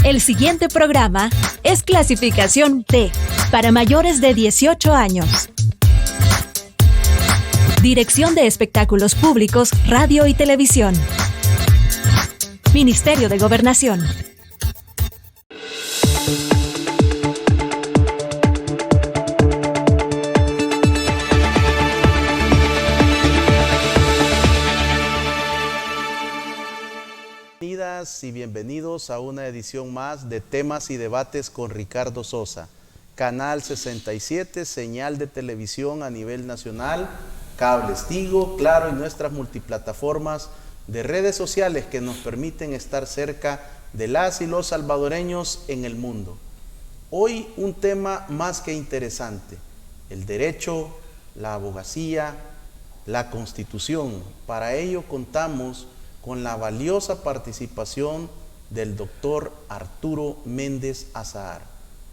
El siguiente programa es clasificación T, para mayores de 18 años. Dirección de Espectáculos Públicos, Radio y Televisión. Ministerio de Gobernación. Bienvenidas y bienvenidos a una edición más de Temas y Debates con Ricardo Sosa. Canal 67, señal de televisión a nivel nacional, cables Tigo, Claro y nuestras multiplataformas de redes sociales que nos permiten estar cerca de las y los salvadoreños en el mundo. Hoy un tema más que interesante, el derecho, la abogacía, la Constitución. Para ello contamos con la valiosa participación del doctor Arturo Méndez Azahar,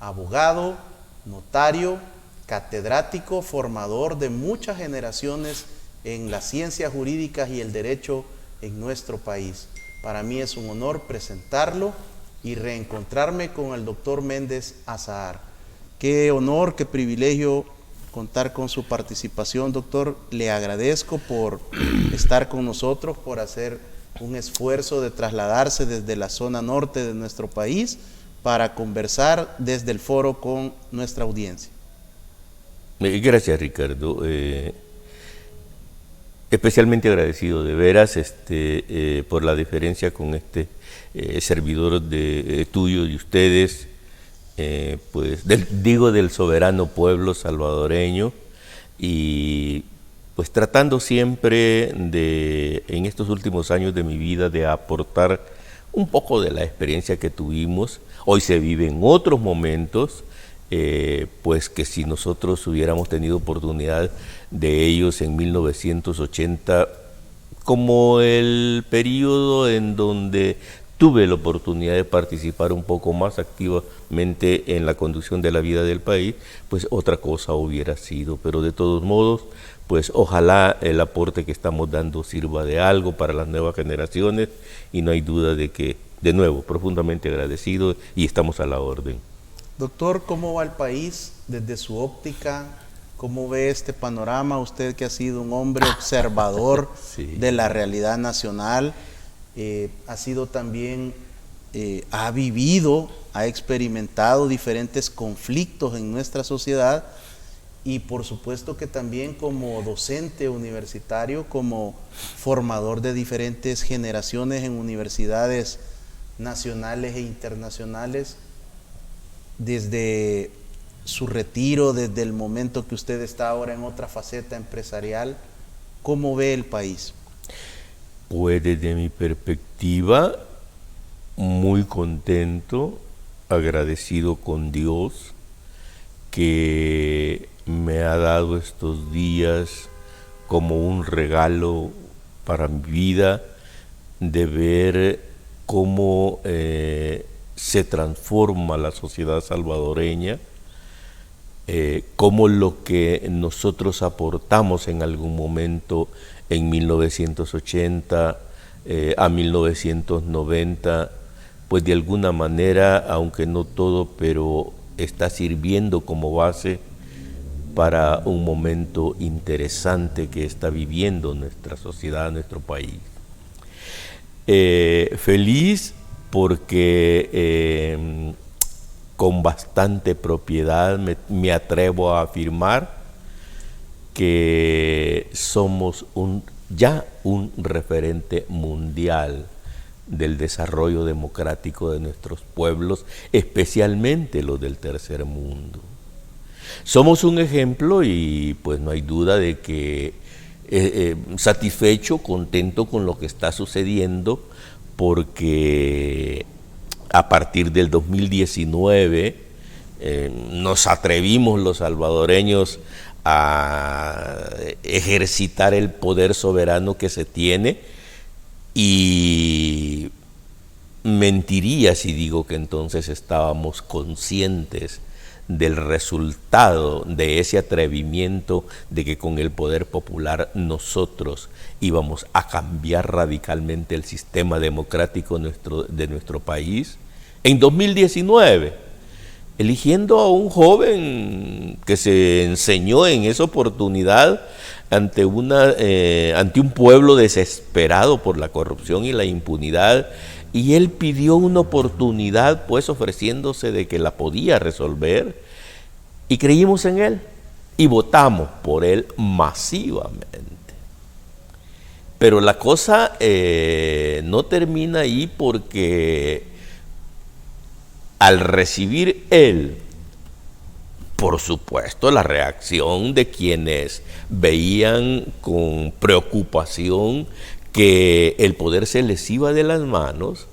abogado, notario, catedrático, formador de muchas generaciones en las ciencias jurídicas y el derecho en nuestro país. Para mí es un honor presentarlo y reencontrarme con el doctor Méndez Azahar. Qué honor, qué privilegio contar con su participación, doctor. Le agradezco por estar con nosotros, por hacer un esfuerzo de trasladarse desde la zona norte de nuestro país para conversar desde el foro con nuestra audiencia. Gracias, Ricardo. Especialmente agradecido de veras por la deferencia con servidor tuyo y ustedes, del soberano pueblo salvadoreño, y pues tratando siempre en estos últimos años de mi vida de aportar un poco de la experiencia que tuvimos. Hoy se vive en otros momentos, pues que si nosotros hubiéramos tenido oportunidad de ellos en 1980, como el periodo en donde tuve la oportunidad de participar un poco más activamente en la conducción de la vida del país, pues otra cosa hubiera sido. Pero de todos modos, pues ojalá el aporte que estamos dando sirva de algo para las nuevas generaciones, y no hay duda de que, de nuevo, profundamente agradecido y estamos a la orden. Doctor, ¿cómo va el país desde su óptica? ¿Cómo ve este panorama? Usted que ha sido un hombre observador sí, de la realidad nacional, ha sido también, ha vivido, ha experimentado diferentes conflictos en nuestra sociedad, y por supuesto que también como docente universitario, como formador de diferentes generaciones en universidades nacionales e internacionales, desde su retiro, desde el momento que usted está ahora en otra faceta empresarial, ¿cómo ve el país? Pues desde mi perspectiva, muy contento, agradecido con Dios que me ha dado estos días como un regalo para mi vida, de ver cómo se transforma la sociedad salvadoreña, cómo lo que nosotros aportamos en algún momento en 1980 a 1990, pues de alguna manera, aunque no todo, pero está sirviendo como base para un momento interesante que está viviendo nuestra sociedad, nuestro país. Feliz porque con bastante propiedad me atrevo a afirmar que somos ya un referente mundial del desarrollo democrático de nuestros pueblos, especialmente los del tercer mundo. Somos un ejemplo, y pues no hay duda de que satisfecho, contento con lo que está sucediendo, porque a partir del 2019 nos atrevimos los salvadoreños a ejercitar el poder soberano que se tiene, y mentiría si digo que entonces estábamos conscientes del resultado de ese atrevimiento, de que con el poder popular nosotros íbamos a cambiar radicalmente el sistema democrático de nuestro país. en 2019, eligiendo a un joven que se enseñó en esa oportunidad ante un pueblo desesperado por la corrupción y la impunidad, y él pidió una oportunidad, pues ofreciéndose de que la podía resolver, y creímos en él y votamos por él masivamente. Pero la cosa no termina ahí, porque al recibir él, por supuesto, la reacción de quienes veían con preocupación que el poder se les iba de las manos,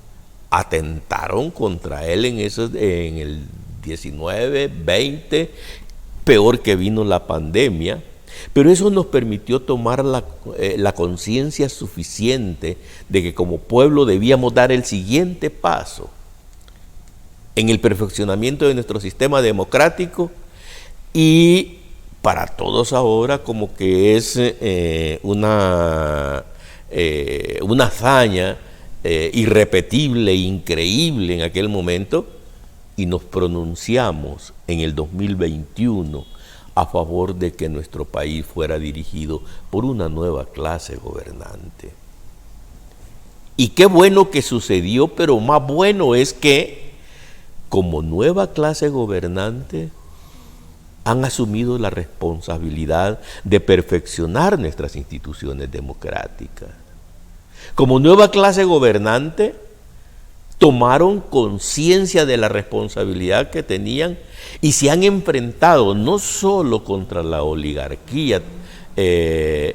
atentaron contra él en el 19, 20, peor que vino la pandemia. Pero eso nos permitió tomar la conciencia suficiente de que como pueblo debíamos dar el siguiente paso en el perfeccionamiento de nuestro sistema democrático, y para todos ahora como que es una hazaña irrepetible, increíble en aquel momento, y nos pronunciamos en el 2021 a favor de que nuestro país fuera dirigido por una nueva clase gobernante. Y qué bueno que sucedió, pero más bueno es que como nueva clase gobernante han asumido la responsabilidad de perfeccionar nuestras instituciones democráticas. Como nueva clase gobernante, tomaron conciencia de la responsabilidad que tenían y se han enfrentado no solo contra la oligarquía,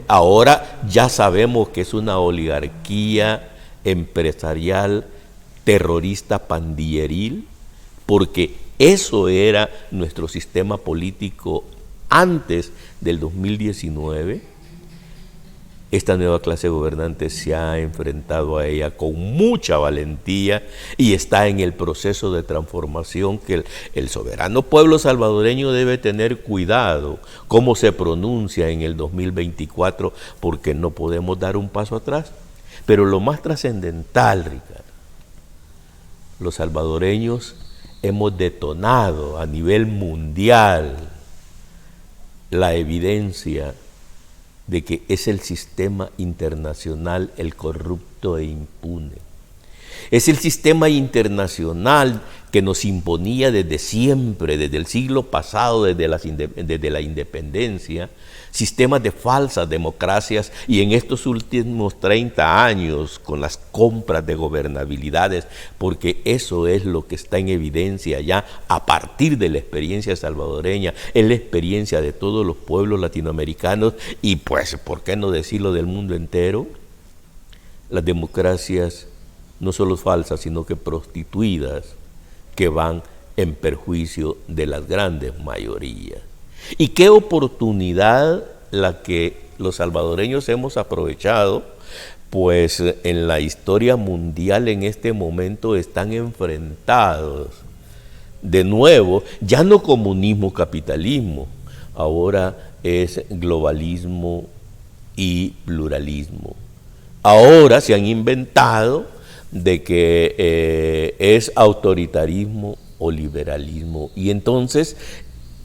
ahora ya sabemos que es una oligarquía empresarial, terrorista, pandilleril, porque eso era nuestro sistema político antes del 2019. Esta nueva clase gobernante se ha enfrentado a ella con mucha valentía y está en el proceso de transformación que el soberano pueblo salvadoreño debe tener cuidado cómo se pronuncia en el 2024, porque no podemos dar un paso atrás. Pero lo más trascendental, Ricardo, los salvadoreños hemos detonado a nivel mundial la evidencia de que es el sistema internacional el corrupto e impune. Es el sistema internacional que nos imponía desde siempre, desde el siglo pasado, desde la independencia, sistemas de falsas democracias, y en estos últimos 30 años con las compras de gobernabilidades, porque eso es lo que está en evidencia ya a partir de la experiencia salvadoreña, es la experiencia de todos los pueblos latinoamericanos y pues, ¿por qué no decirlo del mundo entero? Las democracias no solo falsas, sino que prostituidas, que van en perjuicio de las grandes mayorías. Y qué oportunidad la que los salvadoreños hemos aprovechado, pues en la historia mundial en este momento están enfrentados de nuevo, ya no comunismo, capitalismo, ahora es globalismo y pluralismo. Ahora se han inventado de que es autoritarismo o liberalismo, y entonces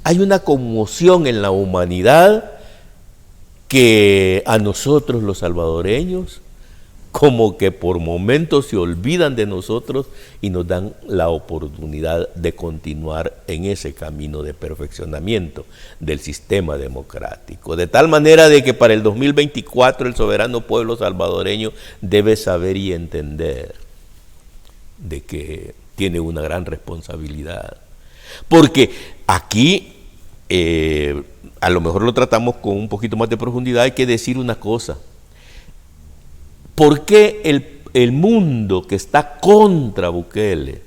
hay una conmoción en la humanidad que a nosotros los salvadoreños como que por momentos se olvidan de nosotros y nos dan la oportunidad de continuar en ese camino de perfeccionamiento del sistema democrático. De tal manera de que para el 2024 el soberano pueblo salvadoreño debe saber y entender de que tiene una gran responsabilidad. Porque aquí, a lo mejor lo tratamos con un poquito más de profundidad, hay que decir una cosa. ¿Por qué el mundo que está contra Bukele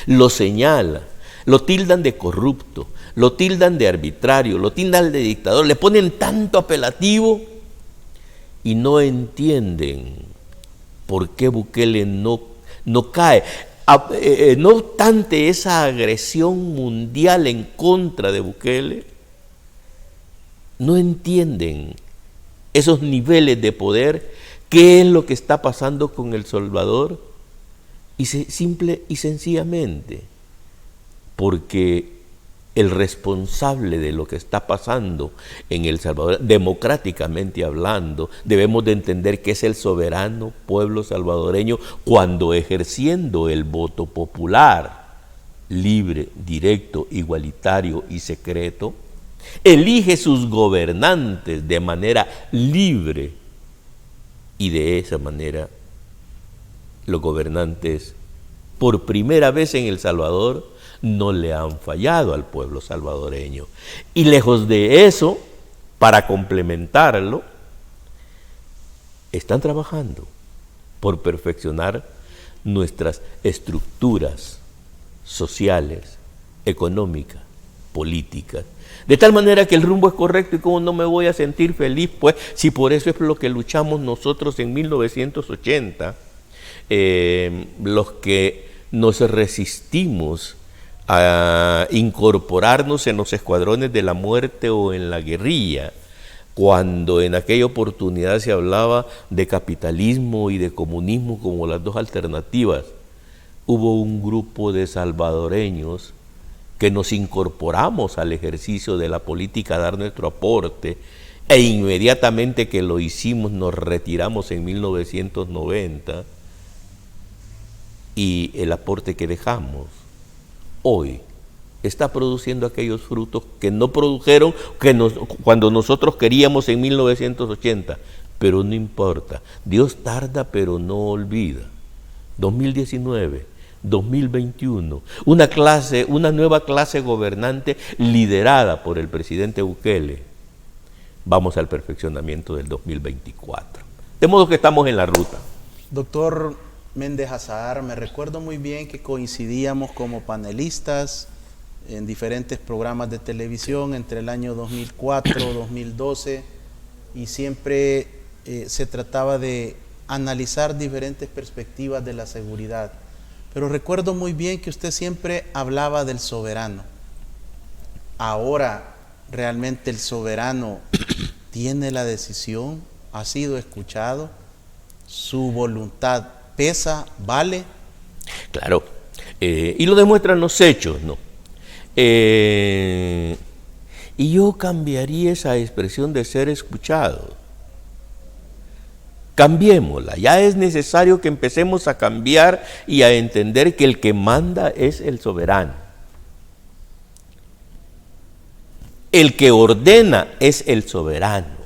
lo señala, lo tildan de corrupto, lo tildan de arbitrario, lo tildan de dictador, le ponen tanto apelativo y no entienden por qué Bukele no cae? No obstante esa agresión mundial en contra de Bukele, no entienden esos niveles de poder. ¿Qué es lo que está pasando con El Salvador? simple y sencillamente porque el responsable de lo que está pasando en El Salvador, democráticamente hablando, debemos de entender que es el soberano pueblo salvadoreño cuando ejerciendo el voto popular, libre, directo, igualitario y secreto, elige sus gobernantes de manera libre y de esa manera los gobernantes por primera vez en El Salvador no le han fallado al pueblo salvadoreño. Y lejos de eso, para complementarlo, están trabajando por perfeccionar nuestras estructuras sociales, económicas, políticas. De tal manera que el rumbo es correcto y cómo no me voy a sentir feliz, pues, si por eso es lo que luchamos nosotros en 1980, los que nos resistimos a incorporarnos en los escuadrones de la muerte o en la guerrilla, cuando en aquella oportunidad se hablaba de capitalismo y de comunismo como las dos alternativas. Hubo un grupo de salvadoreños que nos incorporamos al ejercicio de la política a dar nuestro aporte, e inmediatamente que lo hicimos nos retiramos en 1990, y el aporte que dejamos hoy está produciendo aquellos frutos que no produjeron cuando nosotros queríamos en 1980, pero no importa, Dios tarda pero no olvida. 2019, 2021, una nueva clase gobernante liderada por el presidente Bukele. Vamos al perfeccionamiento del 2024. De modo que estamos en la ruta. Doctor Méndez Azahar, me recuerdo muy bien que coincidíamos como panelistas en diferentes programas de televisión entre el año 2004, 2012, y siempre se trataba de analizar diferentes perspectivas de la seguridad. Pero recuerdo muy bien que usted siempre hablaba del soberano. Ahora, ¿realmente el soberano tiene la decisión? ¿Ha sido escuchado? ¿Su voluntad pesa, vale? Claro, y lo demuestran los hechos, ¿no? Y yo cambiaría esa expresión de ser escuchado. Cambiémosla, ya es necesario que empecemos a cambiar y a entender que el que manda es el soberano. El que ordena es el soberano.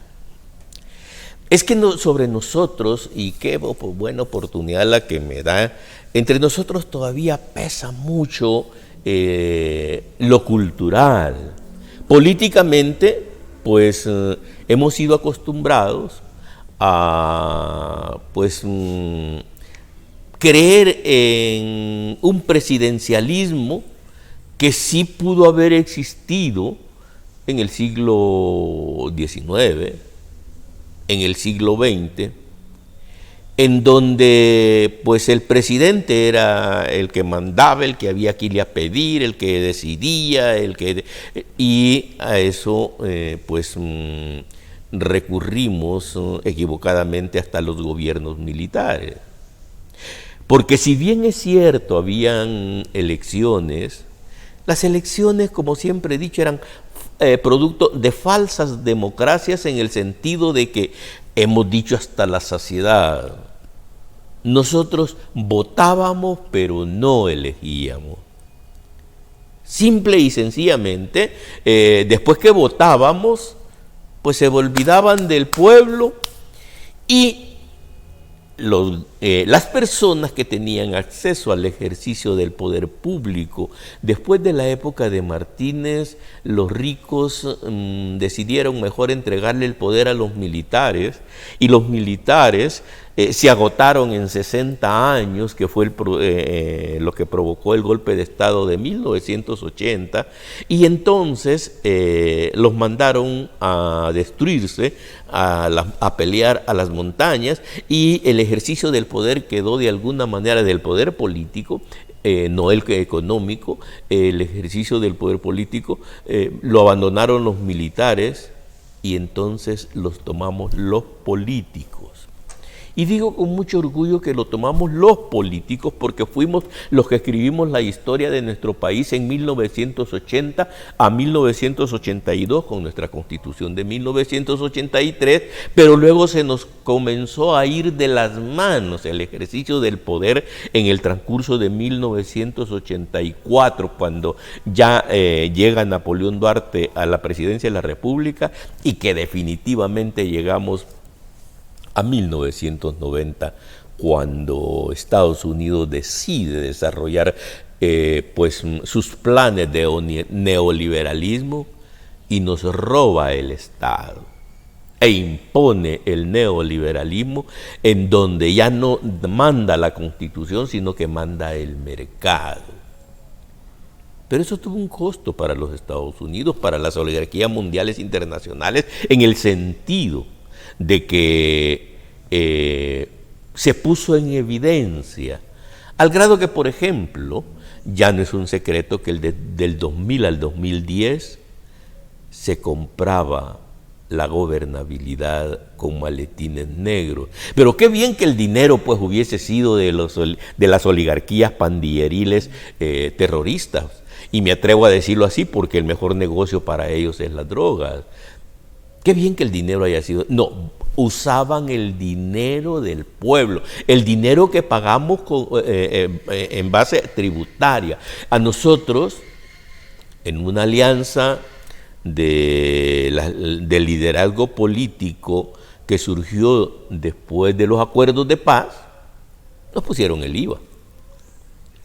Es que sobre nosotros, y qué buena oportunidad la que me da, entre nosotros todavía pesa mucho lo cultural. Políticamente, pues hemos sido acostumbrados a creer en un presidencialismo que sí pudo haber existido en el siglo XIX, en el siglo XX, en donde pues el presidente era el que mandaba, el que había que irle a pedir, el que decidía, y a eso recurrimos equivocadamente hasta los gobiernos militares. Porque si bien es cierto, habían elecciones, las elecciones, como siempre he dicho, eran producto de falsas democracias, en el sentido de que hemos dicho hasta la saciedad, nosotros votábamos pero no elegíamos. Simple y sencillamente, después que votábamos, pues se olvidaban del pueblo, y las personas que tenían acceso al ejercicio del poder público, después de la época de Martínez, los ricos decidieron mejor entregarle el poder a los militares, y los militares se agotaron en 60 años, que fue lo que provocó el golpe de Estado de 1980, y entonces los mandaron a destruirse, a pelear a las montañas, y el ejercicio del poder quedó de alguna manera, del poder político, no el económico, el ejercicio del poder político lo abandonaron los militares, y entonces los tomamos los políticos. Y digo con mucho orgullo que lo tomamos los políticos porque fuimos los que escribimos la historia de nuestro país en 1980 a 1982 con nuestra Constitución de 1983, pero luego se nos comenzó a ir de las manos el ejercicio del poder en el transcurso de 1984, cuando ya llega Napoleón Duarte a la presidencia de la República y que definitivamente llegamos a 1990, cuando Estados Unidos decide desarrollar pues sus planes de neoliberalismo y nos roba el Estado e impone el neoliberalismo, en donde ya no manda la Constitución, sino que manda el mercado. Pero eso tuvo un costo para los Estados Unidos, para las oligarquías mundiales internacionales, en el sentido de que se puso en evidencia, al grado que, por ejemplo, ya no es un secreto que del 2000 al 2010 se compraba la gobernabilidad con maletines negros. Pero qué bien que el dinero pues hubiese sido de las oligarquías pandilleriles terroristas, y me atrevo a decirlo así porque el mejor negocio para ellos es las drogas. Qué bien que el dinero haya sido... No, usaban el dinero del pueblo, el dinero que pagamos en base tributaria. A nosotros, en una alianza de liderazgo político que surgió después de los acuerdos de paz, nos pusieron el IVA.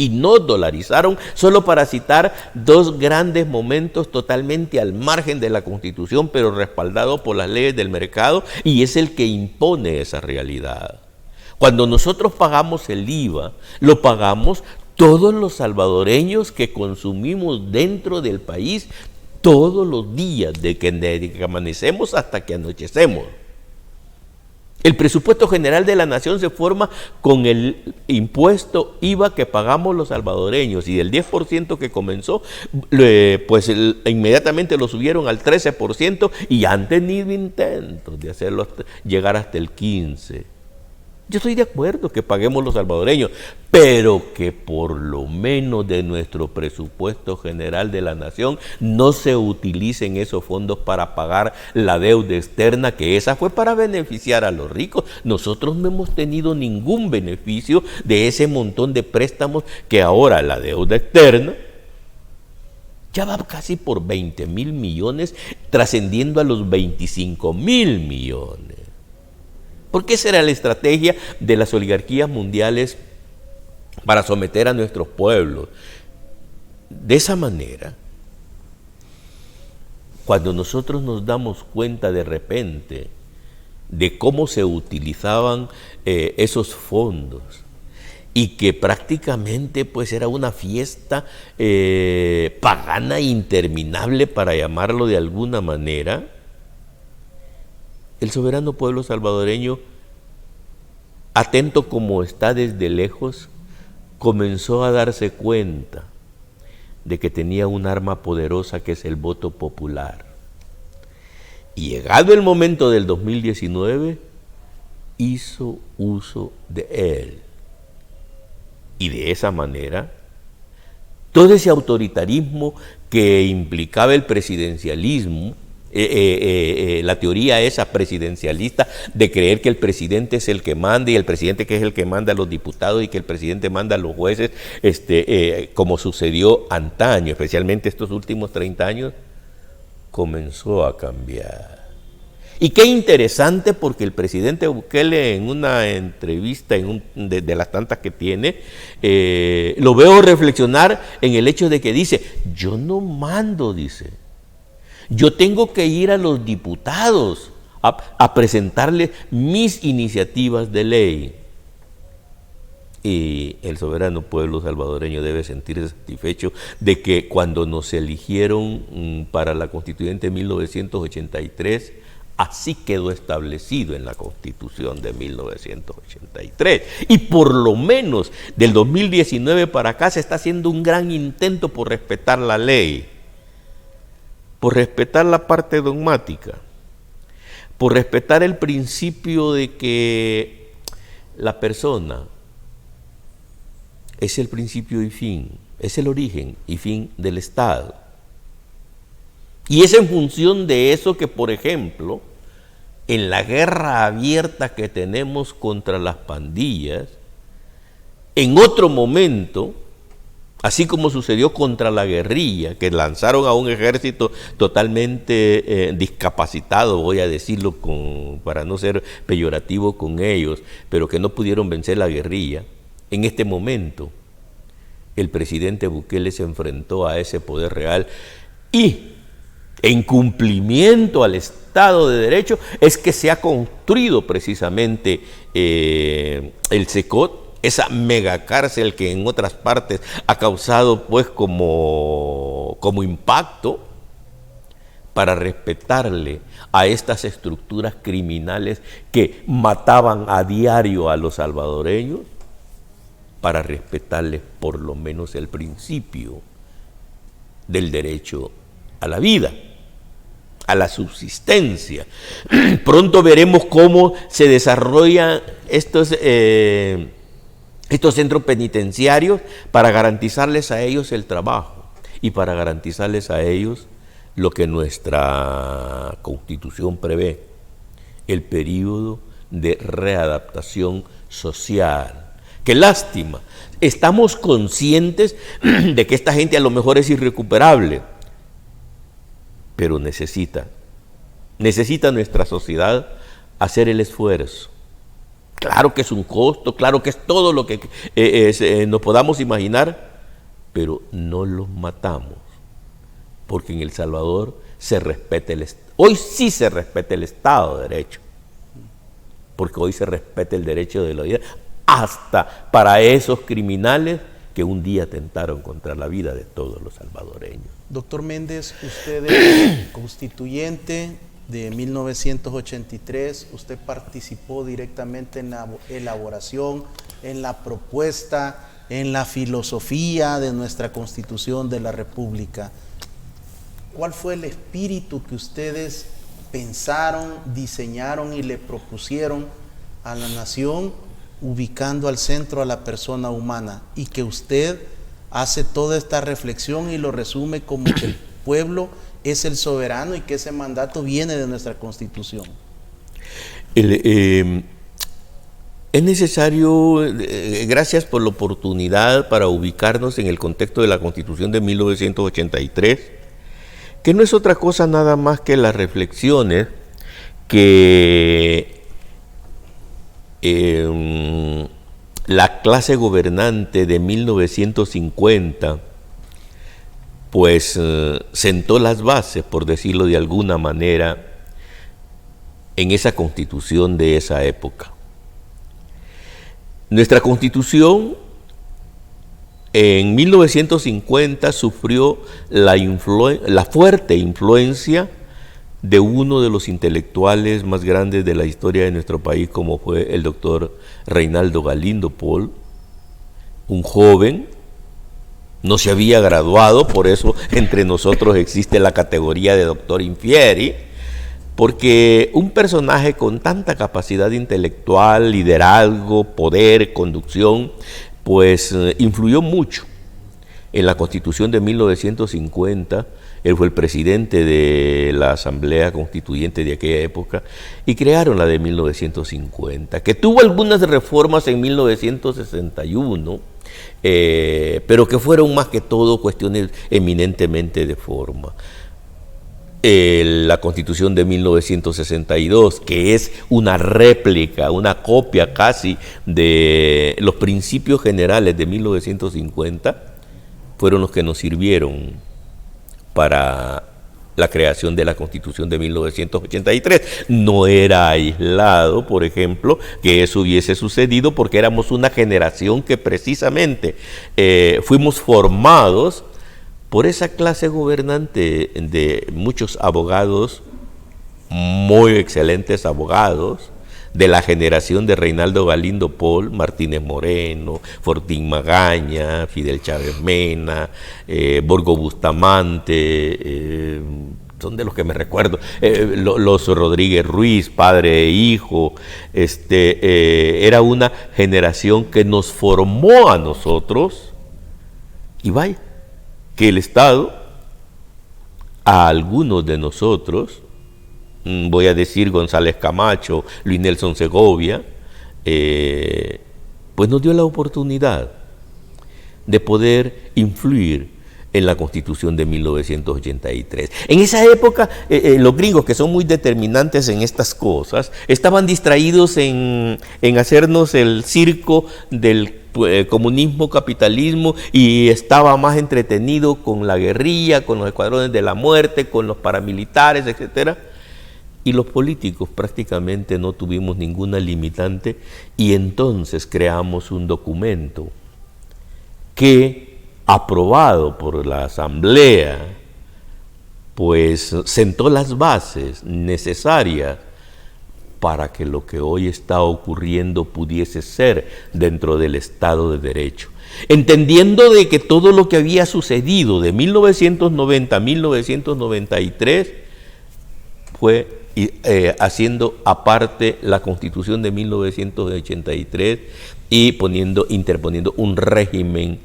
Y nos dolarizaron, solo para citar dos grandes momentos totalmente al margen de la Constitución, pero respaldado por las leyes del mercado, y es el que impone esa realidad. Cuando nosotros pagamos el IVA, lo pagamos todos los salvadoreños que consumimos dentro del país todos los días, desde que amanecemos hasta que anochecemos. El presupuesto general de la nación se forma con el impuesto IVA que pagamos los salvadoreños, y del 10% que comenzó, pues inmediatamente lo subieron al 13% y han tenido intentos de hacerlo llegar hasta el 15%. Yo estoy de acuerdo que paguemos los salvadoreños, pero que por lo menos de nuestro presupuesto general de la nación no se utilicen esos fondos para pagar la deuda externa, que esa fue para beneficiar a los ricos. Nosotros no hemos tenido ningún beneficio de ese montón de préstamos, que ahora la deuda externa ya va casi por 20,000 millones, trascendiendo a los 25,000 millones. Porque esa era la estrategia de las oligarquías mundiales para someter a nuestros pueblos. De esa manera, cuando nosotros nos damos cuenta de repente de cómo se utilizaban esos fondos, y que prácticamente pues era una fiesta pagana interminable, para llamarlo de alguna manera, el soberano pueblo salvadoreño, atento como está desde lejos, comenzó a darse cuenta de que tenía un arma poderosa, que es el voto popular. Y llegado el momento del 2019, hizo uso de él. Y de esa manera, todo ese autoritarismo que implicaba el presidencialismo, la teoría esa presidencialista de creer que el presidente es el que manda, y el presidente que es el que manda a los diputados, y que el presidente manda a los jueces, como sucedió antaño, especialmente estos últimos 30 años, comenzó a cambiar. Y qué interesante, porque el presidente Bukele, en una entrevista, de las tantas que tiene, lo veo reflexionar en el hecho de que dice: yo no mando, dice. Yo tengo que ir a los diputados a presentarles mis iniciativas de ley. Y el soberano pueblo salvadoreño debe sentirse satisfecho de que cuando nos eligieron para la Constituyente de 1983, así quedó establecido en la Constitución de 1983. Y por lo menos del 2019 para acá se está haciendo un gran intento por respetar la ley, por respetar la parte dogmática, por respetar el principio de que la persona es el principio y fin, es el origen y fin del Estado. Y es en función de eso que, por ejemplo, en la guerra abierta que tenemos contra las pandillas, en otro momento, así como sucedió contra la guerrilla, que lanzaron a un ejército totalmente discapacitado, voy a decirlo para no ser peyorativo con ellos, pero que no pudieron vencer la guerrilla, en este momento el presidente Bukele se enfrentó a ese poder real y en cumplimiento al Estado de Derecho es que se ha construido precisamente el SECOT, esa megacárcel que en otras partes ha causado pues como impacto, para respetarle a estas estructuras criminales que mataban a diario a los salvadoreños, para respetarles por lo menos el principio del derecho a la vida, a la subsistencia. Pronto veremos cómo se desarrollan estos centros penitenciarios para garantizarles a ellos el trabajo y para garantizarles a ellos lo que nuestra Constitución prevé, el periodo de readaptación social. ¡Qué lástima! Estamos conscientes de que esta gente a lo mejor es irrecuperable, pero necesita nuestra sociedad hacer el esfuerzo. Claro que es un costo, claro que es todo lo que nos podamos imaginar, pero no los matamos, porque en El Salvador se respeta hoy sí se respeta el Estado de Derecho, porque hoy se respeta el derecho de la vida, hasta para esos criminales que un día atentaron contra la vida de todos los salvadoreños. Doctor Méndez, usted es constituyente de 1983, usted participó directamente en la elaboración, en la propuesta, en la filosofía de nuestra Constitución de la República. ¿Cuál fue el espíritu que ustedes pensaron, diseñaron y le propusieron a la nación, ubicando al centro a la persona humana, y que usted hace toda esta reflexión y lo resume como que el pueblo es el soberano y que ese mandato viene de nuestra Constitución? Es necesario, gracias por la oportunidad para ubicarnos en el contexto de la Constitución de 1983, que no es otra cosa nada más que las reflexiones que la clase gobernante de 1950 pues sentó las bases, por decirlo de alguna manera, en esa Constitución de esa época. Nuestra Constitución en 1950 sufrió la fuerte influencia de uno de los intelectuales más grandes de la historia de nuestro país, como fue el doctor Reinaldo Galindo Paul, un joven, no se había graduado, por eso entre nosotros existe la categoría de doctor infieri, porque un personaje con tanta capacidad intelectual, liderazgo, poder, conducción, pues influyó mucho en la Constitución de 1950. Él fue el presidente de la Asamblea Constituyente de aquella época y crearon la de 1950, que tuvo algunas reformas en 1961, pero que fueron más que todo cuestiones eminentemente de forma. La Constitución de 1962, que es una réplica, una copia casi de los principios generales de 1950, fueron los que nos sirvieron para la creación de la Constitución de 1983. No era aislado, por ejemplo, que eso hubiese sucedido, porque éramos una generación que precisamente fuimos formados por esa clase gobernante de muchos abogados, muy excelentes abogados, de la generación de Reinaldo Galindo Paul, Martínez Moreno, Fortín Magaña, Fidel Chávez Mena, Borgo Bustamante, son de los que me recuerdo, los Rodríguez Ruiz, padre e hijo, era una generación que nos formó a nosotros, y vaya, que el Estado, a algunos de nosotros, voy a decir González Camacho, Luis Nelson Segovia, pues nos dio la oportunidad de poder influir en la Constitución de 1983. En esa época, los gringos, que son muy determinantes en estas cosas, estaban distraídos en hacernos el circo del comunismo, capitalismo, y estaba más entretenido con la guerrilla, con los escuadrones de la muerte, con los paramilitares, etcétera. Y los políticos prácticamente no tuvimos ninguna limitante, y entonces creamos un documento que, aprobado por la Asamblea, pues sentó las bases necesarias para que lo que hoy está ocurriendo pudiese ser dentro del Estado de Derecho. Entendiendo de que todo lo que había sucedido de 1990 a 1993 fue haciendo aparte la Constitución de 1983 y interponiendo un régimen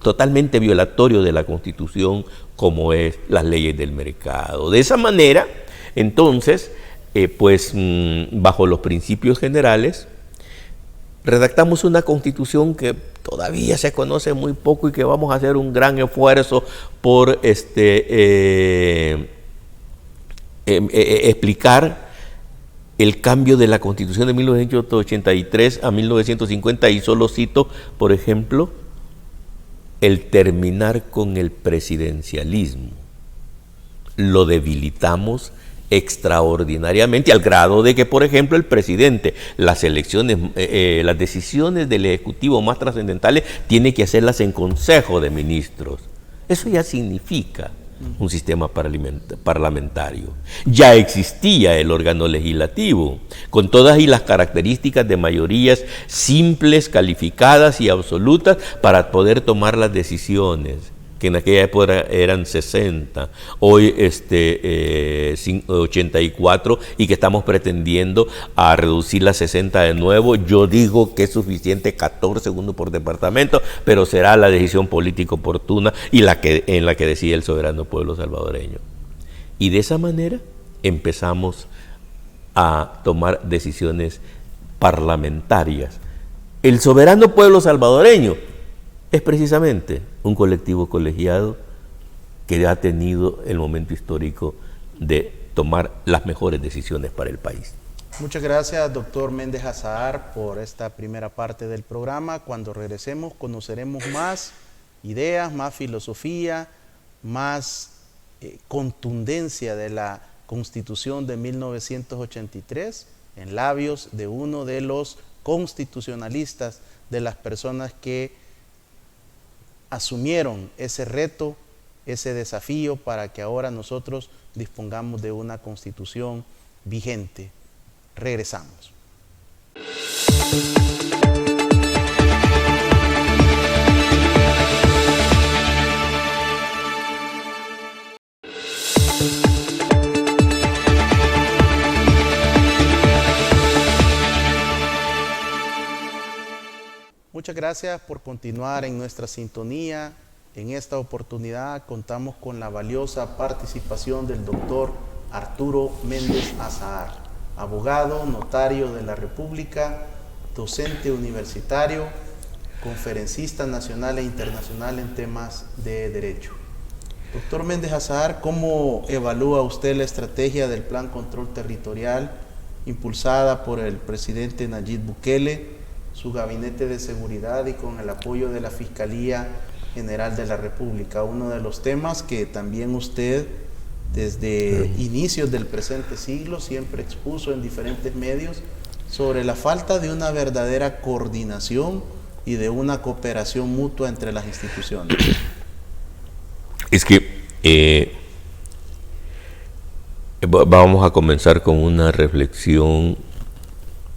totalmente violatorio de la Constitución, como es las leyes del mercado. De esa manera, entonces, bajo los principios generales, redactamos una Constitución que todavía se conoce muy poco y que vamos a hacer un gran esfuerzo por explicar el cambio de la Constitución de 1983 a 1950, y solo cito, por ejemplo, el terminar con el presidencialismo. Lo debilitamos extraordinariamente, al grado de que, por ejemplo, el presidente, las decisiones del Ejecutivo más trascendentales, tiene que hacerlas en Consejo de Ministros. Eso ya significa un sistema parlamentario. Ya existía el órgano legislativo, con todas y las características de mayorías simples, calificadas y absolutas para poder tomar las decisiones, que en aquella época eran 60, hoy 84, y que estamos pretendiendo a reducir las 60 de nuevo. Yo digo que es suficiente 14, uno por departamento, pero será la decisión política oportuna y en la que decide el soberano pueblo salvadoreño. Y de esa manera empezamos a tomar decisiones parlamentarias. El soberano pueblo salvadoreño es precisamente un colectivo colegiado que ha tenido el momento histórico de tomar las mejores decisiones para el país. Muchas gracias, doctor Méndez Azahar, por esta primera parte del programa. Cuando regresemos conoceremos más ideas, más filosofía, más contundencia de la Constitución de 1983 en labios de uno de los constitucionalistas, de las personas que asumieron ese reto, ese desafío, para que ahora nosotros dispongamos de una Constitución vigente. Regresamos. Muchas gracias por continuar en nuestra sintonía. En esta oportunidad contamos con la valiosa participación del doctor Arturo Méndez Azahar, abogado, notario de la República, docente universitario, conferencista nacional e internacional en temas de derecho. Doctor Méndez Azahar, ¿cómo evalúa usted la estrategia del Plan Control Territorial impulsada por el presidente Nayib Bukele, su gabinete de seguridad y con el apoyo de la Fiscalía General de la República? Uno de los temas que también usted, desde inicios del presente siglo, siempre expuso en diferentes medios sobre la falta de una verdadera coordinación y de una cooperación mutua entre las instituciones. Es que vamos a comenzar con una reflexión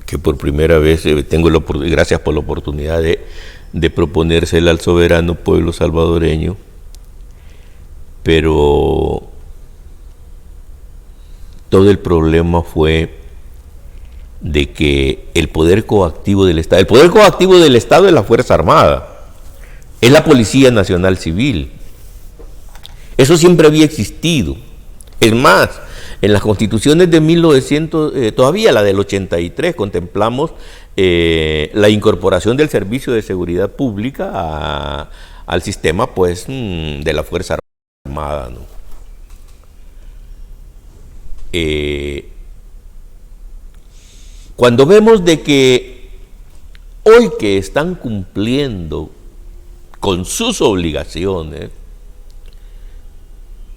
que por primera vez gracias por la oportunidad de proponérsela al soberano pueblo salvadoreño, pero todo el problema fue de que el poder coactivo del Estado es la Fuerza Armada, es la Policía Nacional Civil. Eso siempre había existido. Es más, en las constituciones de 1900, todavía la del 83, contemplamos la incorporación del Servicio de Seguridad Pública al sistema, pues, de la Fuerza Armada, ¿no? Cuando vemos de que hoy que están cumpliendo con sus obligaciones,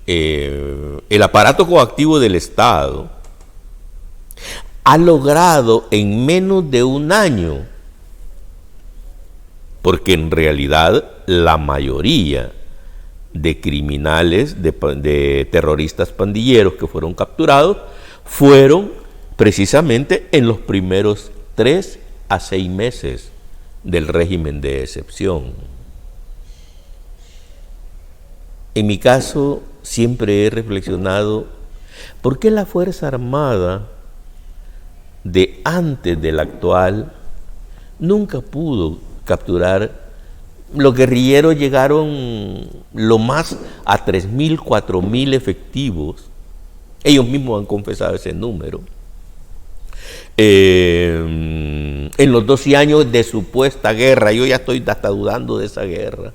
el aparato coactivo del Estado ha logrado en menos de un año, porque en realidad la mayoría de criminales, de terroristas pandilleros que fueron capturados, fueron precisamente en los primeros 3 a 6 meses del régimen de excepción. En mi caso, siempre he reflexionado por qué la Fuerza Armada de antes de la actual nunca pudo capturar. Los guerrilleros llegaron lo más a 3.000, 4.000 efectivos. Ellos mismos han confesado ese número. En los 12 años de supuesta guerra, yo ya estoy hasta dudando de esa guerra.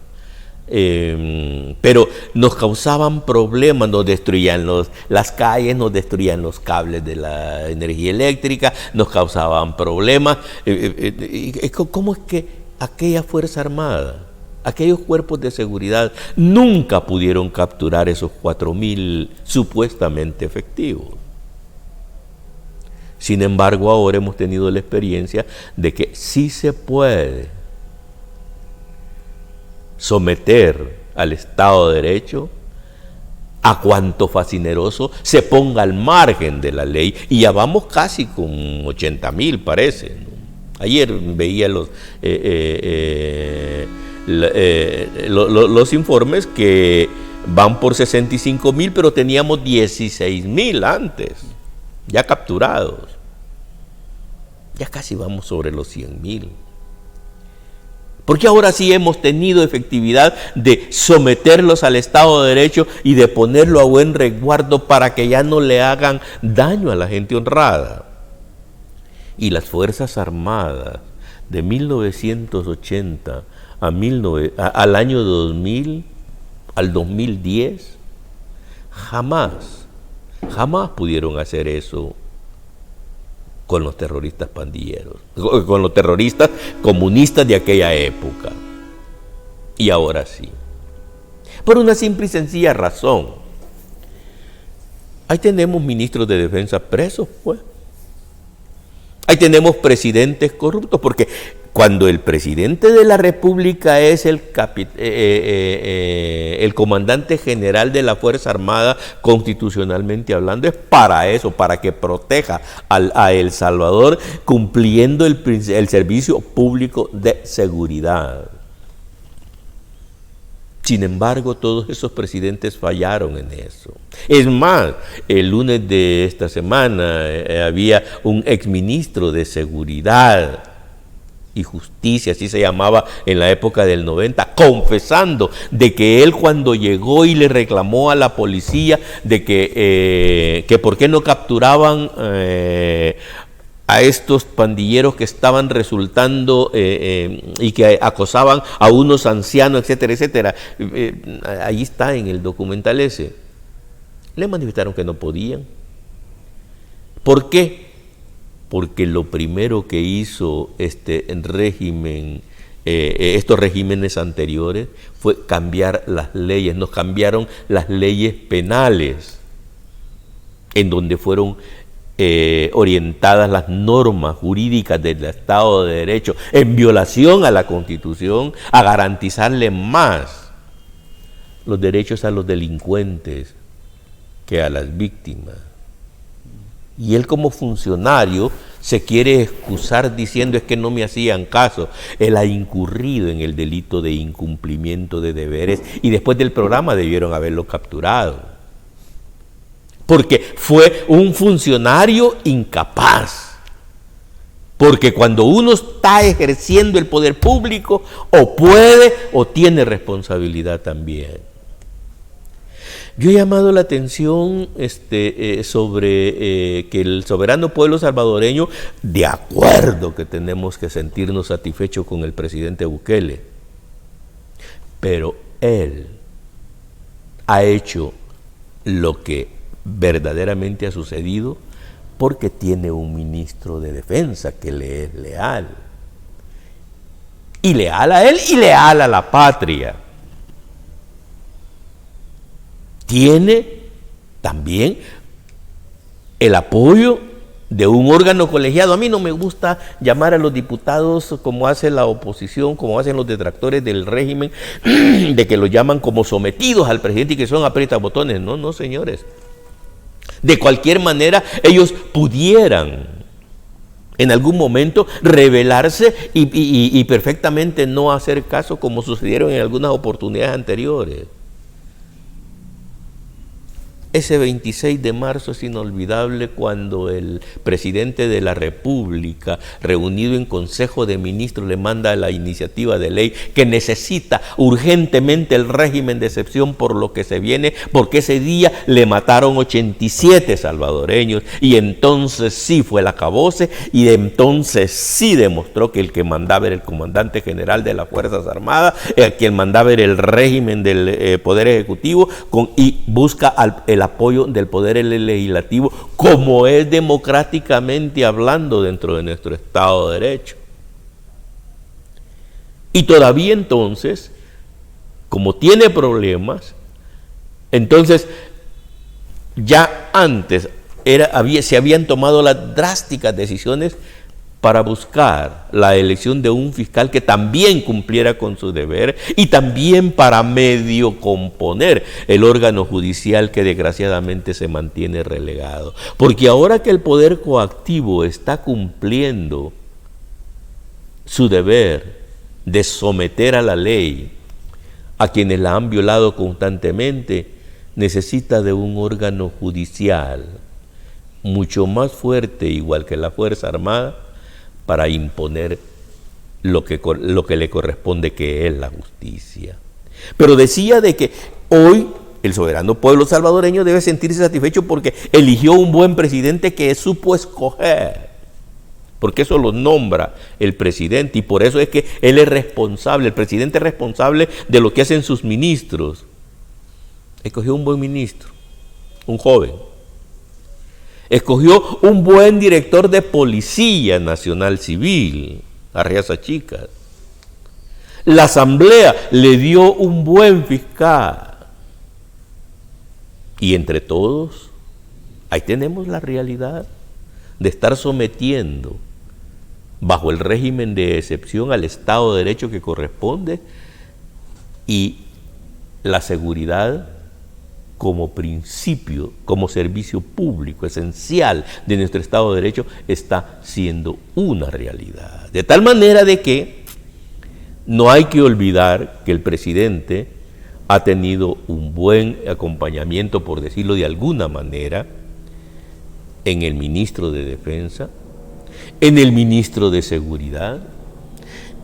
Pero nos causaban problemas, nos destruían las calles, nos destruían los cables de la energía eléctrica, nos causaban problemas. ¿Cómo es que aquella Fuerza Armada, aquellos cuerpos de seguridad nunca pudieron capturar esos 4.000 supuestamente efectivos? Sin embargo, ahora hemos tenido la experiencia de que sí se puede someter al Estado de Derecho a cuanto fascineroso se ponga al margen de la ley, y ya vamos casi con 80.000, parece, ¿no? Ayer veía los informes que van por 65.000, pero teníamos 16.000 antes, ya capturados. Ya casi vamos sobre los 100.000. Porque ahora sí hemos tenido efectividad de someterlos al Estado de Derecho y de ponerlo a buen resguardo para que ya no le hagan daño a la gente honrada. Y las Fuerzas Armadas de 1980 al año 2000, al 2010, jamás pudieron hacer eso con los terroristas pandilleros, con los terroristas comunistas de aquella época. Y ahora sí. Por una simple y sencilla razón. Ahí tenemos ministros de defensa presos, pues. Ahí tenemos presidentes corruptos, porque cuando el presidente de la República es el comandante general de la Fuerza Armada, constitucionalmente hablando, es para eso, para que proteja a El Salvador, cumpliendo el servicio público de seguridad. Sin embargo, todos esos presidentes fallaron en eso. Es más, el lunes de esta semana había un exministro de Seguridad y Justicia, así se llamaba en la época del 90, confesando de que él, cuando llegó y le reclamó a la policía de que por qué no capturaban a estos pandilleros que estaban resultando y que acosaban a unos ancianos, etcétera, etcétera. Ahí está en el documental ese. Le manifestaron que no podían. ¿Por qué? Porque lo primero que hizo este régimen, estos regímenes anteriores, fue cambiar las leyes. Nos cambiaron las leyes penales, en donde fueron orientadas las normas jurídicas del Estado de Derecho, en violación a la Constitución, a garantizarle más los derechos a los delincuentes que a las víctimas. Y él, como funcionario, se quiere excusar diciendo es que no me hacían caso. Él ha incurrido en el delito de incumplimiento de deberes y después del programa debieron haberlo capturado. porque fue un funcionario incapaz. Porque cuando uno está ejerciendo el poder público, o puede o tiene responsabilidad también. Yo he llamado la atención sobre que el soberano pueblo salvadoreño, de acuerdo que tenemos que sentirnos satisfechos con el presidente Bukele, pero él ha hecho lo que verdaderamente ha sucedido porque tiene un ministro de defensa que le es leal. Y leal a él y leal a la patria. Tiene también el apoyo de un órgano colegiado. A mí no me gusta llamar a los diputados como hace la oposición, como hacen los detractores del régimen, de que los llaman como sometidos al presidente y que son aprietabotones. No, no, señores. De cualquier manera, ellos pudieran en algún momento rebelarse y perfectamente no hacer caso, como sucedieron en algunas oportunidades anteriores. Ese 26 de marzo es inolvidable, cuando el presidente de la República, reunido en Consejo de Ministros, le manda la iniciativa de ley que necesita urgentemente el régimen de excepción por lo que se viene, porque ese día le mataron 87 salvadoreños, y entonces sí fue el acabose, y entonces sí demostró que el que mandaba era el comandante general de las Fuerzas Armadas, quien mandaba era el régimen del Poder Ejecutivo, y busca el apoyo del poder legislativo, como es democráticamente hablando dentro de nuestro Estado de Derecho. Y todavía entonces, como tiene problemas, entonces ya antes se habían tomado las drásticas decisiones para buscar la elección de un fiscal que también cumpliera con su deber, y también para medio componer el órgano judicial que desgraciadamente se mantiene relegado. Porque ahora que el poder coactivo está cumpliendo su deber de someter a la ley a quienes la han violado constantemente, necesita de un órgano judicial mucho más fuerte, igual que la Fuerza Armada, para imponer lo que le corresponde, que es la justicia. Pero decía de que hoy el soberano pueblo salvadoreño debe sentirse satisfecho porque eligió un buen presidente que supo escoger, porque eso lo nombra el presidente, y por eso es que él es responsable, el presidente es responsable de lo que hacen sus ministros. Escogió un buen ministro, un joven. Escogió un buen director de Policía Nacional Civil, Arriaza Chicas. La Asamblea le dio un buen fiscal. Y entre todos, ahí tenemos la realidad de estar sometiendo bajo el régimen de excepción al Estado de Derecho que corresponde, y la seguridad como principio, como servicio público esencial de nuestro Estado de Derecho, está siendo una realidad. De tal manera de que no hay que olvidar que el presidente ha tenido un buen acompañamiento, por decirlo de alguna manera, en el ministro de Defensa, en el ministro de Seguridad,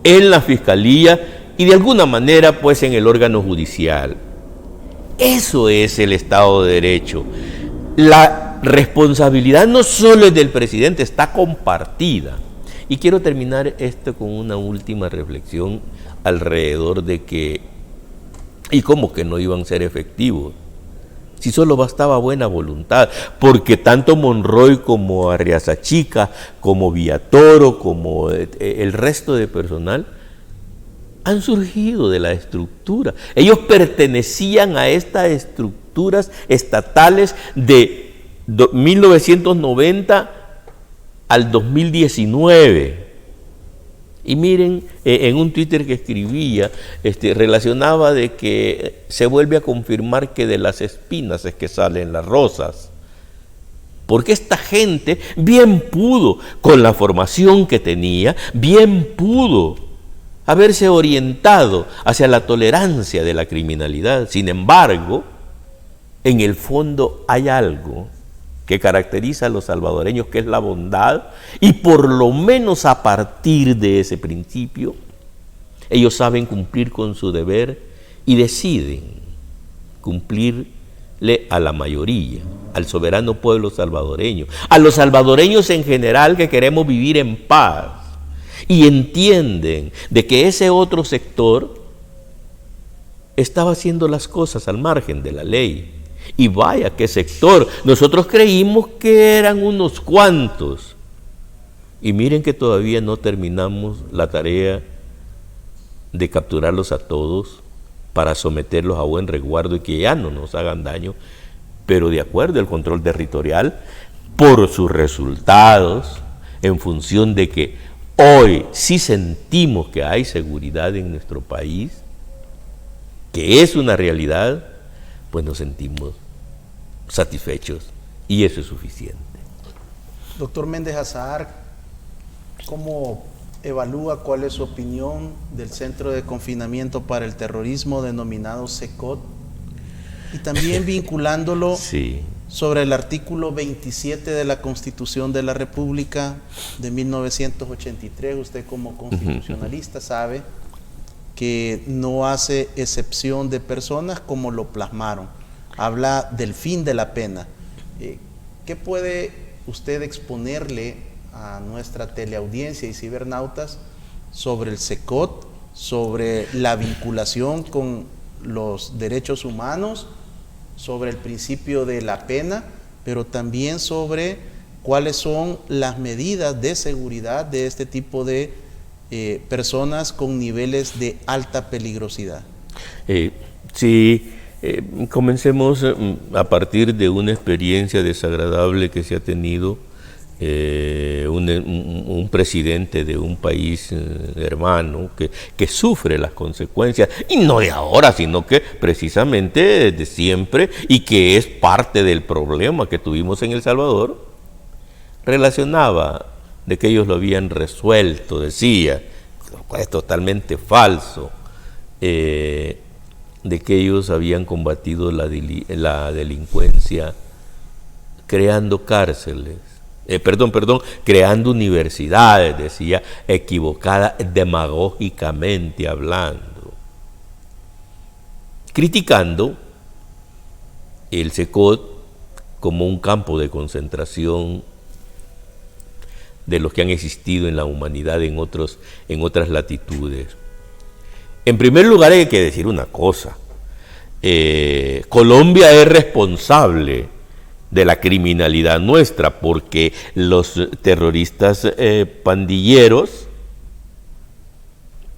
en la Fiscalía y de alguna manera pues en el órgano judicial. Eso es el Estado de Derecho. La responsabilidad no solo es del presidente, está compartida. Y quiero terminar esto con una última reflexión alrededor de que, ¿y cómo que no iban a ser efectivos? Si solo bastaba buena voluntad, porque tanto Monroy como Arriaza Chica, como Villatoro, como el resto de personal, han surgido de la estructura. Ellos pertenecían a estas estructuras estatales de 1990 al 2019. Y miren, en un Twitter que escribía, relacionaba de que se vuelve a confirmar que de las espinas es que salen las rosas. Porque esta gente bien pudo, con la formación que tenía, bien pudo haberse orientado hacia la tolerancia de la criminalidad. Sin embargo, en el fondo hay algo que caracteriza a los salvadoreños, que es la bondad, y por lo menos a partir de ese principio, ellos saben cumplir con su deber y deciden cumplirle a la mayoría, al soberano pueblo salvadoreño, a los salvadoreños en general que queremos vivir en paz, y entienden de que ese otro sector estaba haciendo las cosas al margen de la ley. Y vaya, qué sector. Nosotros creímos que eran unos cuantos. Y miren que todavía no terminamos la tarea de capturarlos a todos para someterlos a buen resguardo y que ya no nos hagan daño, pero de acuerdo al control territorial, por sus resultados, en función de que hoy sí sentimos que hay seguridad en nuestro país, que es una realidad, pues nos sentimos satisfechos y eso es suficiente. Doctor Méndez Azahar, ¿cómo evalúa, cuál es su opinión del Centro de Confinamiento para el Terrorismo denominado CECOT? Y también vinculándolo Sí. sobre el artículo 27 de la Constitución de la República de 1983. Usted como constitucionalista sabe que no hace excepción de personas como lo plasmaron. Habla del fin de la pena. ¿Qué puede usted exponerle a nuestra teleaudiencia y cibernautas sobre el CECOT, sobre la vinculación con los derechos humanos, sobre el principio de la pena, pero también sobre cuáles son las medidas de seguridad de este tipo de personas con niveles de alta peligrosidad? Comencemos a partir de una experiencia desagradable que se ha tenido un presidente de un país hermano que sufre las consecuencias, y no de ahora, sino que precisamente de siempre, y que es parte del problema que tuvimos en El Salvador. Relacionaba de que ellos lo habían resuelto, decía, es totalmente falso, de que ellos habían combatido la delincuencia creando cárceles, creando universidades, decía, equivocada, demagógicamente hablando, criticando el CECOT como un campo de concentración de los que han existido en la humanidad en otras latitudes. En primer lugar hay que decir una cosa, Colombia es responsable de la criminalidad nuestra, porque los terroristas pandilleros,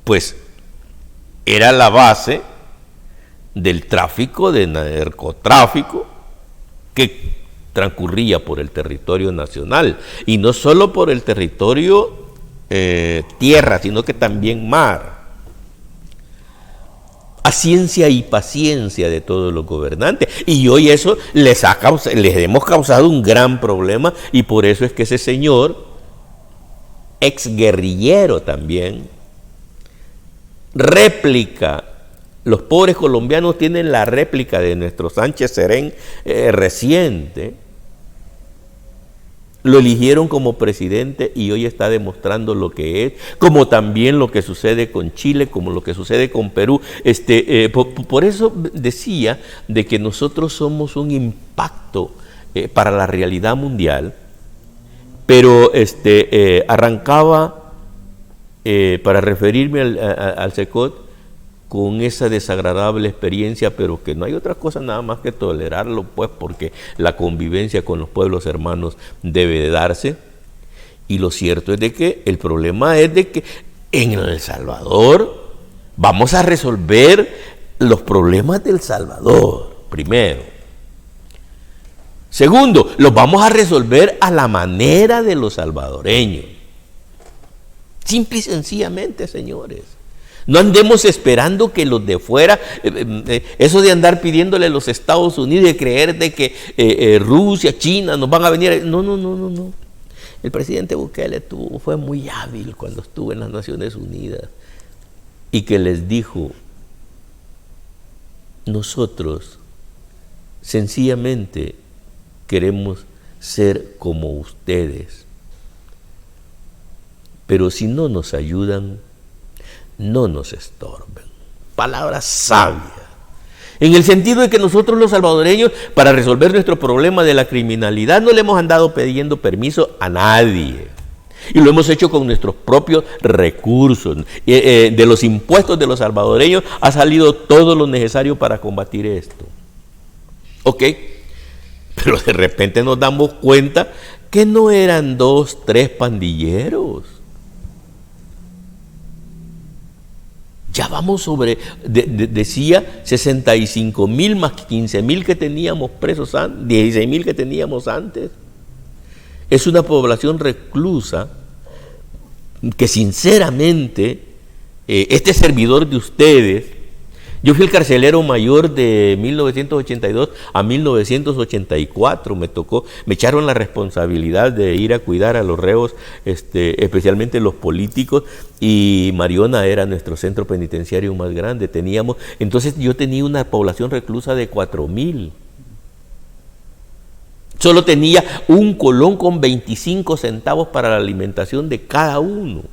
pues era la base del tráfico, de narcotráfico, que transcurría por el territorio nacional, y no solo por el territorio tierra, sino que también mar, a ciencia y paciencia de todos los gobernantes. Y hoy eso les hemos causado un gran problema, y por eso es que ese señor, exguerrillero también, réplica. Los pobres colombianos tienen la réplica de nuestro Sánchez Serén reciente. Lo eligieron como presidente y hoy está demostrando lo que es, como también lo que sucede con Chile, como lo que sucede con Perú. Por eso decía de que nosotros somos un impacto para la realidad mundial, pero arrancaba para referirme al CECOT con esa desagradable experiencia, pero que no hay otra cosa nada más que tolerarlo, pues, porque la convivencia con los pueblos hermanos debe de darse. Y lo cierto es de que el problema es de que en El Salvador vamos a resolver los problemas del Salvador, primero. Segundo, los vamos a resolver a la manera de los salvadoreños. Simple y sencillamente, señores. No andemos esperando que los de fuera, eso de andar pidiéndole a los Estados Unidos y creer de que Rusia, China nos van a venir. No. El presidente Bukele fue muy hábil cuando estuvo en las Naciones Unidas y que les dijo, nosotros sencillamente queremos ser como ustedes. Pero si no nos ayudan, no nos estorben. Palabras sabias. En el sentido de que nosotros los salvadoreños, para resolver nuestro problema de la criminalidad, no le hemos andado pidiendo permiso a nadie. Y lo hemos hecho con nuestros propios recursos. De los impuestos de los salvadoreños ha salido todo lo necesario para combatir esto. ¿Ok? Pero de repente nos damos cuenta que no eran 2, 3 pandilleros. Ya vamos sobre, decía 65,000 más 15,000 que teníamos presos antes, 16,000 que teníamos antes. Es una población reclusa que sinceramente, este servidor de ustedes, yo fui el carcelero mayor de 1982 a 1984, me echaron la responsabilidad de ir a cuidar a los reos, especialmente los políticos, y Mariona era nuestro centro penitenciario más grande. Entonces yo tenía una población reclusa de 4,000. Solo tenía un colón con 25 centavos para la alimentación de cada uno.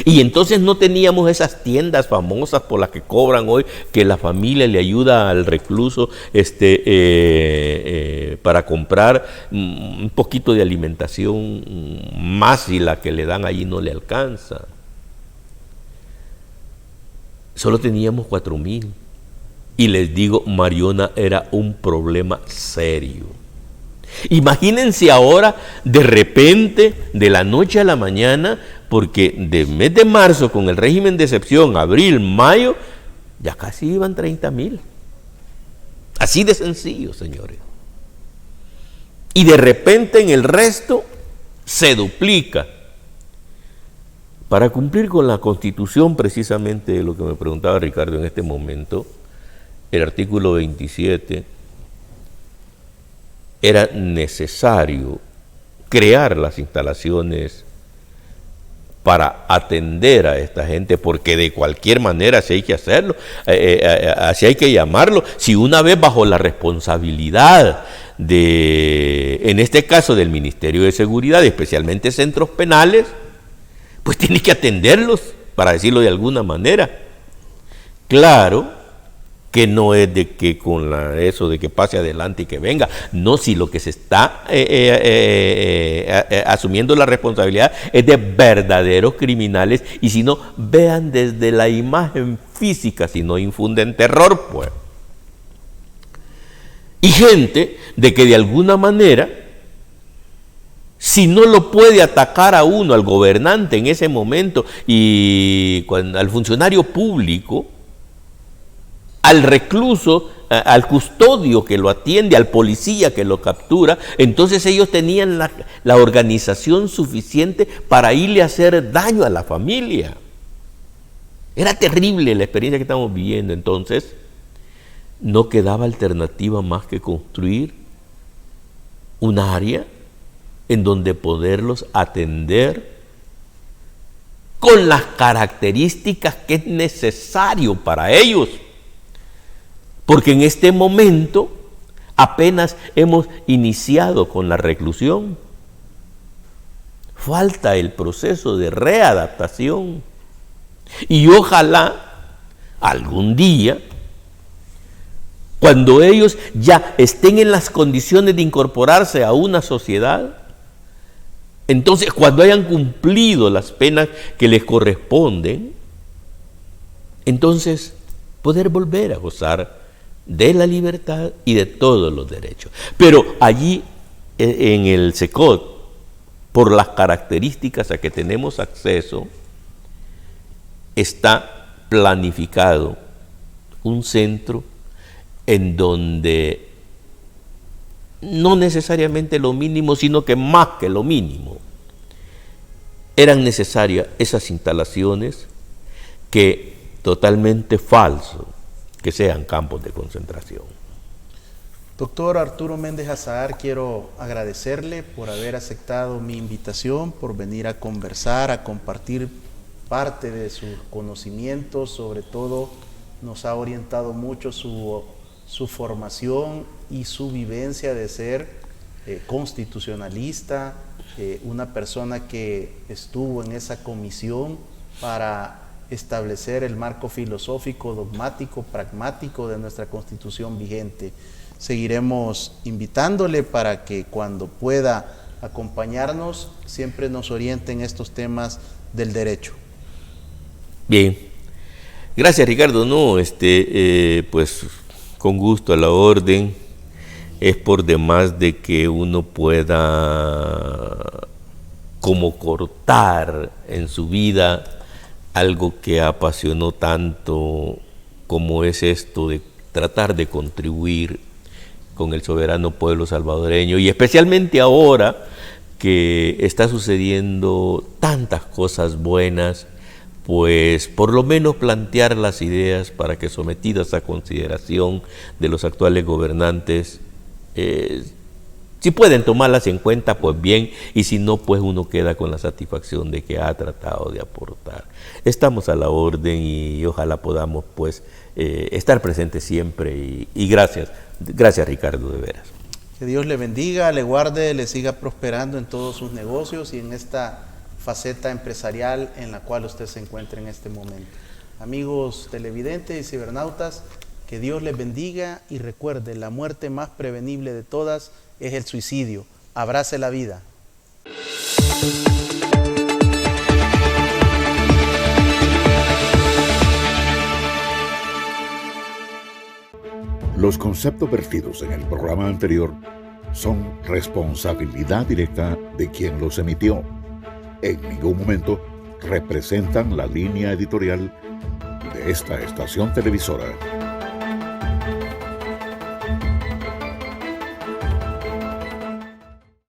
Y entonces no teníamos esas tiendas famosas por las que cobran hoy, que la familia le ayuda al recluso para comprar un poquito de alimentación más, si la que le dan allí no le alcanza. Solo teníamos 4,000. Y les digo, Mariona era un problema serio. Imagínense ahora, de repente, de la noche a la mañana, porque de mes de marzo, con el régimen de excepción, abril, mayo, ya casi iban 30,000. Así de sencillo, señores. Y de repente en el resto se duplica. Para cumplir con la Constitución, precisamente lo que me preguntaba Ricardo en este momento, el artículo 27, era necesario crear las instalaciones para atender a esta gente, porque de cualquier manera así hay que hacerlo, así hay que llamarlo. Si una vez bajo la responsabilidad en este caso del Ministerio de Seguridad, especialmente centros penales, pues tiene que atenderlos, para decirlo de alguna manera. Claro que no es de que con eso de que pase adelante y que venga. No, si lo que se está asumiendo la responsabilidad es de verdaderos criminales, y si no, vean desde la imagen física, si no infunden terror, pues. Y gente de que de alguna manera, si no lo puede atacar a uno, al gobernante en ese momento, y al funcionario público, al recluso, al custodio que lo atiende, al policía que lo captura, entonces ellos tenían la organización suficiente para irle a hacer daño a la familia. Era terrible la experiencia que estamos viviendo. Entonces no quedaba alternativa más que construir un área en donde poderlos atender con las características que es necesario para ellos. Porque en este momento apenas hemos iniciado con la reclusión. Falta el proceso de readaptación. Y ojalá algún día, cuando ellos ya estén en las condiciones de incorporarse a una sociedad, entonces cuando hayan cumplido las penas que les corresponden, entonces poder volver a gozar de la libertad y de todos los derechos. Pero allí en el SECOT, por las características a que tenemos acceso, está planificado un centro en donde no necesariamente lo mínimo, sino que más que lo mínimo, eran necesarias esas instalaciones, que totalmente falso que sean campos de concentración. Doctor Arturo Méndez Azahar, quiero agradecerle por haber aceptado mi invitación, por venir a conversar, a compartir parte de sus conocimientos. Sobre todo nos ha orientado mucho su formación y su vivencia de ser constitucionalista, una persona que estuvo en esa comisión para establecer el marco filosófico, dogmático, pragmático de nuestra Constitución vigente. Seguiremos invitándole para que cuando pueda acompañarnos siempre nos oriente en estos temas del derecho. Bien, gracias Ricardo. No, pues con gusto, a la orden. Es por demás de que uno pueda como cortar en su vida algo que apasionó tanto como es esto de tratar de contribuir con el soberano pueblo salvadoreño, y especialmente ahora que está sucediendo tantas cosas buenas, pues por lo menos plantear las ideas para que, sometidas a consideración de los actuales gobernantes, si pueden tomarlas en cuenta, pues bien, y si no, pues uno queda con la satisfacción de que ha tratado de aportar. Estamos a la orden y ojalá podamos pues estar presentes siempre, y gracias Ricardo, de veras. Que Dios le bendiga, le guarde, le siga prosperando en todos sus negocios y en esta faceta empresarial en la cual usted se encuentra en este momento. Amigos televidentes y cibernautas, que Dios les bendiga y recuerde, la muerte más prevenible de todas es el suicidio. Abrace la vida. Los conceptos vertidos en el programa anterior son responsabilidad directa de quien los emitió. En ningún momento representan la línea editorial de esta estación televisora.